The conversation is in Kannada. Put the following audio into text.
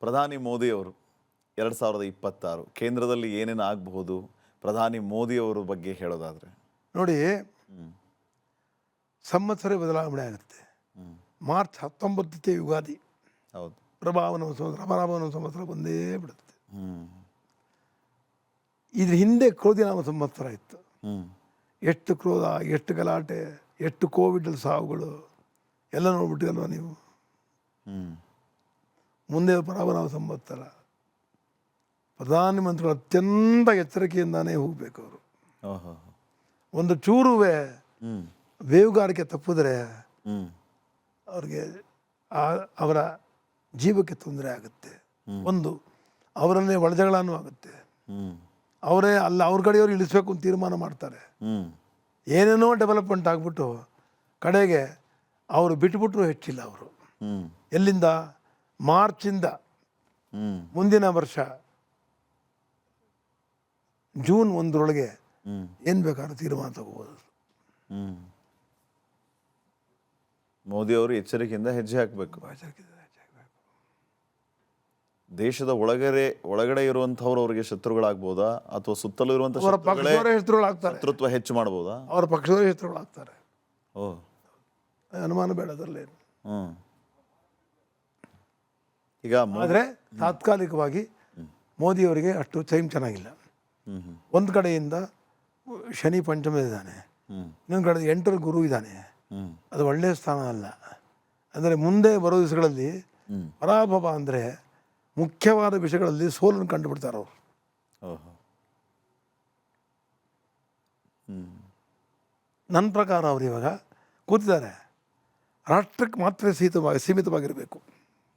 ಪ್ರಧಾನಿ ಮೋದಿಯವರು 2026 ಕೇಂದ್ರದಲ್ಲಿ ಏನೇನು ಆಗಬಹುದು ಪ್ರಧಾನಿ ಮೋದಿಯವರ ಬಗ್ಗೆ ಹೇಳೋದಾದರೆ? ನೋಡಿ, ಸಂವತ್ಸರ ಬದಲಾವಣೆ ಆಗುತ್ತೆ. ಮಾರ್ಚ್ 19 ಯುಗಾದಿ. ಹೌದು. ಪ್ರಭಾವನ ಸಂವತ್ಸರ ಬಂದೇ ಬಿಡುತ್ತೆ. ಇದ್ರ ಹಿಂದೆ ಕ್ರೋಧಿನಾಮ ಸಂವತ್ಸರ ಇತ್ತು. ಎಷ್ಟು ಕ್ರೋಧ, ಎಷ್ಟು ಗಲಾಟೆ, ಎಷ್ಟು ಕೋವಿಡ್ ಸಾವುಗಳು ಎಲ್ಲ ನೋಡ್ಬಿಟ್ಟಿರಲ್ವ ನೀವು. ಮುಂದೆ ಪರಾಭನಾಮ ಸಂವತ್ಸರ. ಪ್ರಧಾನಮಂತ್ರಿಗಳು ಅತ್ಯಂತ ಎಚ್ಚರಿಕೆಯಿಂದಾನೇ ಹೋಗಬೇಕು. ಅವರು ಒಂದು ಚೂರುವೆ ಬೇವುಗಾರಿಕೆ ತಪ್ಪಿದ್ರೆ ಅವ್ರಿಗೆ ಅವರ ಜೀವಕ್ಕೆ ತೊಂದರೆ ಆಗುತ್ತೆ. ಒಂದು ಅವರನ್ನೇ ಒಳಜಗಳನೂ ಆಗುತ್ತೆ. ಅವರೇ ಅಲ್ಲ ಅವ್ರ ಕಡೆಯವರು ಇಳಿಸ್ಬೇಕು ಅಂತ ತೀರ್ಮಾನ ಮಾಡ್ತಾರೆ. ಏನೇನೋ ಡೆವಲಪ್ಮೆಂಟ್ ಆಗಿಬಿಟ್ಟು ಕಡೆಗೆ ಅವರು ಬಿಟ್ಬಿಟ್ರು ಹೆಚ್ಚಿಲ್ಲ. ಅವರು ಎಲ್ಲಿಂದ ಮಾರ್ಚಿಂದ ಮುಂದಿನ ವರ್ಷ ಜೂನ್ 1 ಏನು ಬೇಕಾದ್ರೂ ತೀರ್ಮಾನ ತಗೋಬೋದು. ಮೋದಿಯವರು ಎಚ್ಚರಿಕೆಯಿಂದ ಹೆಜ್ಜೆ ಹಾಕಬೇಕು. ದೇಶದ ಒಳಗಡೆ ಇರುವಂತವ್ರು ಅವರಿಗೆ ಶತ್ರುಗಳಾಗ್ಬೋದಾ ಅಥವಾ ಸುತ್ತಲೂ ಇರುವಂತಹ ಶತ್ರುತ್ವ ಹೆಚ್ಚು ಮಾಡಬಹುದಾ? ಅವರ ಪಕ್ಷದವರೇ ಶತ್ರುಗಳಾಗ್ತಾರೆ. ಅನುಮಾನ ಬೇಡ ಅದರಲ್ಲಿ. ಈಗ ಆದರೆ ತಾತ್ಕಾಲಿಕವಾಗಿ ಮೋದಿಯವರಿಗೆ ಅಷ್ಟು ಟೈಮ್ ಚೆನ್ನಾಗಿಲ್ಲ. ಒಂದು ಕಡೆಯಿಂದ ಶನಿ ಪಂಚಮದಿದ್ದಾನೆ, ಇನ್ನೊಂದು ಕಡೆ 8ರ ಗುರು ಇದ್ದಾನೆ. ಅದು ಒಳ್ಳೆಯ ಸ್ಥಾನ ಅಲ್ಲ. ಅಂದರೆ ಮುಂದೆ ಬರೋ ದಿವಸಗಳಲ್ಲಿ ಪರಾಭವ ಅಂದರೆ ಮುಖ್ಯವಾದ ವಿಷಯಗಳಲ್ಲಿ ಸೋಲನ್ನು ಕಂಡುಬಿಡ್ತಾರೆ ಅವರು. ನನ್ನ ಪ್ರಕಾರ ಅವರು ಇವಾಗ ಕೂತಿದ್ದಾರೆ, ರಾಷ್ಟ್ರಕ್ಕೆ ಮಾತ್ರ ಸೀಮಿತವಾಗಿರಬೇಕು.